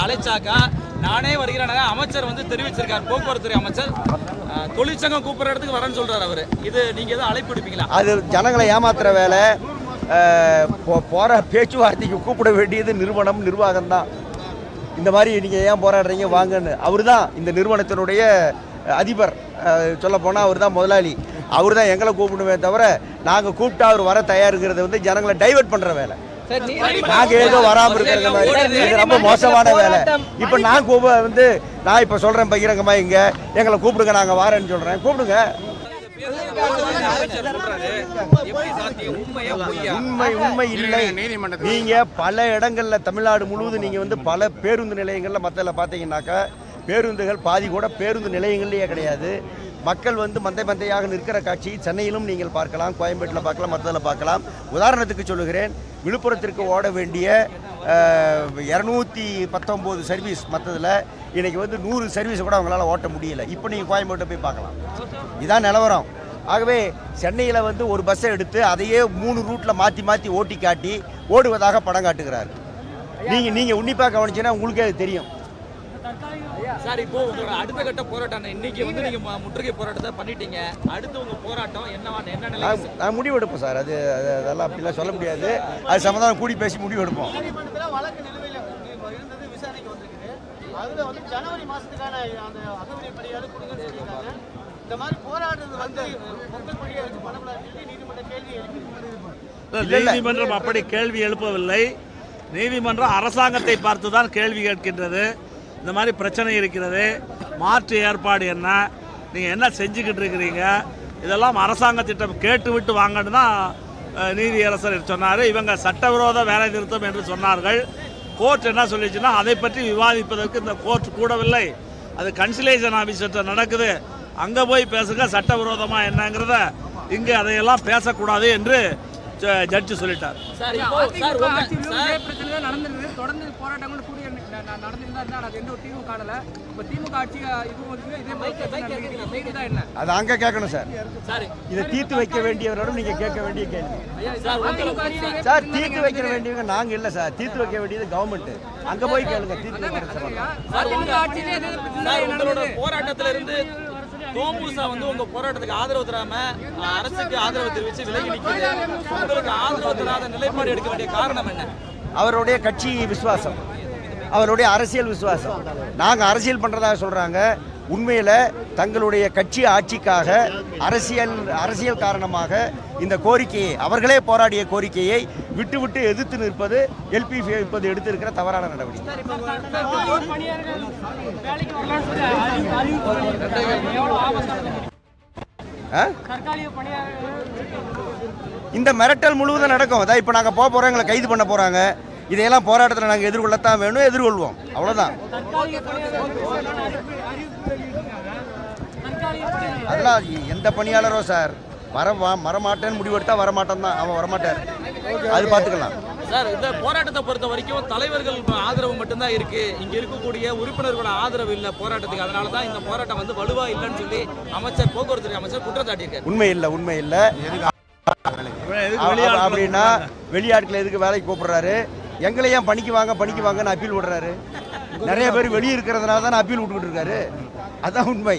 அழைச்சாக்கா நானே வருகிறேன் அமைச்சர் வந்து தெரிவிச்சிருக்கார். போக்குவரத்து அமைச்சர் தொழிற்சங்கம் கூப்பிடுற இடத்துக்கு வரேன்னு சொல்றாரு அவரு. இது நீங்க எதாவது அழைப்பு எடுப்பீங்களா? அது ஜனங்களை ஏமாத்துற வேலை. போற பேச்சுவார்த்தைக்கு கூப்பிட வேண்டியது நிறுவனம், நிர்வாகம் தான். இந்த மாதிரி நீங்கள் ஏன் போராடுறீங்க வாங்கன்னு அவர் தான் இந்த நிறுவனத்தினுடைய அதிபர். சொல்ல போனால் அவர் தான் முதலாளி. அவர் தான் எங்களை கூப்பிடுவே தவிர நாங்கள் கூப்பிட்டா அவர் வர தயாருங்கிறது வந்து ஜனங்களை டைவெர்ட் பண்ணுற வேலை. நாங்கள் ஏதோ வராமல் இருக்கிற மாதிரி இது ரொம்ப மோசமான வேலை. இப்போ நான் இப்போ சொல்கிறேன் பகிரங்கமாக இங்கே எங்களை கூப்பிடுங்க, நாங்கள் வாரேன்னு சொல்கிறேன். கூப்பிடுங்க. உண்மை இல்லை. நீங்க பல இடங்கள்ல தமிழ்நாடு முழுவதும் நீங்க வந்து பல பேருந்து நிலையங்கள்ல மத்தியில் பார்த்தீங்கன்னாக்கா பேருந்துகள் பாதி கூட பேருந்து நிலையங்கள்லேயே கிடையாது. மக்கள் வந்து மந்தையாக நிற்கிற காட்சி சென்னையிலும் நீங்கள் பார்க்கலாம், கோயம்பேட்டில் பார்க்கலாம், மற்றதில் பார்க்கலாம். உதாரணத்துக்கு சொல்லுகிறேன், விழுப்புரத்திற்கு ஓட வேண்டிய 219 சர்வீஸ் மற்றதில் இன்றைக்கி வந்து 100 சர்வீஸ் கூட அவங்களால ஓட்ட முடியல. இப்போ நீங்கள் கோயம்பேட்டை போய் பார்க்கலாம். இதான் நிலவரம். ஆகவே சென்னையில் வந்து ஒரு பஸ்ஸை எடுத்து அதையே 3 ரூட்டில் மாற்றி ஓட்டி காட்டி ஓடுவதாக படம் காட்டுகிறார். நீங்கள் உன்னிப்பாக கவனிச்சீங்கன்னா உங்களுக்கே அது தெரியும். சார், இப்போ உங்களோட அடுத்த கட்ட போராட்டம் இன்னைக்கு வந்து நீங்க முற்றுகை போராட்டத்தை பண்ணிட்டீங்க. அடுத்து உங்க போராட்டம் என்ன நிலை? நான் முடிவு எடுப்போம் சார். அதெல்லாம் அப்படிலாம் சொல்ல முடியாது. அது சமாதானம் கூடி பேசி முடிவு எடுப்போம். நீதிமன்றம் அப்படி கேள்வி எழுப்பவில்லை. நீதிமன்றம் அரசாங்கத்தை பார்த்துதான் கேள்வி கேட்கின்றது. இந்த மாதிரி பிரச்சனை இருக்கிறது, மாற்று ஏற்பாடு என்ன, நீங்கள் என்ன செஞ்சுக்கிட்டு இருக்கிறீங்க, இதெல்லாம் அரசாங்கத்திட்டம் கேட்டு விட்டு வாங்கன்னு தான் நீதியரசர் சொன்னார். இவங்க சட்டவிரோத வேலை நிறுத்தம் என்று சொன்னார்கள். கோர்ட் என்ன சொல்லிச்சுன்னா அதை பற்றி விவாதிப்பதற்கு இந்த கோர்ட் கூடவில்லை, அது கன்சிலேஷன் ஆஃபீஸர்கிட்ட நடக்குது, அங்கே போய் பேசுங்க சட்டவிரோதமாக என்னங்கிறத, இங்கே அதையெல்லாம் பேசக்கூடாது என்று ஜட்ஜு சொல்லிட்டார். தொடர்ந்து போராட்டங்கள் கூடிய நடந்திருந்தா அது எந்த ஒரு தீர்வு காணல. இப்போ திமுக ஆட்சி அது அங்கே கேட்கணும் சார். இதை தீர்த்து வைக்க வேண்டியவரோடும் நீங்கள் கேட்க வேண்டிய கேள்வி சார். தீர்த்து வைக்க வேண்டியவங்க நாங்கள் இல்லை சார். தீர்த்து வைக்க வேண்டியது கவர்மெண்ட். அங்கே போய் கேளுங்க. போராட்டத்தில இருந்து தோமுசா வந்து உங்க போராட்டத்துக்கு ஆதரவு தராம அரசுக்கு ஆதரவு தெரிவித்து விலகி நிற்கிறது. உங்களுக்கு ஆதரவு தராத நிலைப்பாடு எடுக்க வேண்டிய காரணம் என்ன? அவருடைய கட்சி விசுவாசம், அவருடைய அரசியல் விசுவாசம். நாங்கள் அரசியல் பண்ணுறதாக சொல்கிறாங்க. உண்மையில் தங்களுடைய கட்சி ஆட்சிக்காக அரசியல் காரணமாக இந்த கோரிக்கையை, அவர்களே போராடிய கோரிக்கையை விட்டு எதிர்த்து நிற்பது எல்பிஎஃப் இப்போது எடுத்திருக்கிற தவறான நடவடிக்கை. இந்த மிரட்டல் முழுவதும் நடக்கும். அதான் இப்போ நாங்கள் போகிறோம், எங்களை கைது பண்ண போகிறாங்க. இதையெல்லாம் போராட்டத்தில் நாங்கள் எதிர்கொள்ளத்தான் வேணும், எதிர்கொள்வோம். அவ்வளோதான். அதெல்லாம் எந்த பணியாளரோ சார் வரமாட்டேன்னு முடிவெடுத்தா வரமாட்டேன் தான், அவன் வரமாட்டார். அது பார்த்துக்கலாம் சார். இந்த போராட்டத்தை பொறுத்த வரைக்கும் தலைவர்கள் ஆதரவு மட்டும்தான் இருக்கு, இங்க இருக்கக்கூடிய உறுப்பினர்களோட ஆதரவு இல்லை போராட்டத்துக்கு. அதனால தான் இந்த போராட்டம் வந்து வலுவா இல்லைன்னு சொல்லி அமைச்சர், போக்குவரத்து அமைச்சர் குற்றம் சாட்டியிருக்காரு. உண்மை இல்லை. அப்படின்னா வெளியாட்களை எதுக்கு வேலைக்கு கூப்பிடுறாரு? எங்களையும் பணிக்கு வாங்கன்னு அப்பீல் விடுறாரு. நிறைய பேர் வெளியே இருக்கிறதுனால தான் அப்பீல் விட்டுக்கிட்டு இருக்காரு. அதான் உண்மை.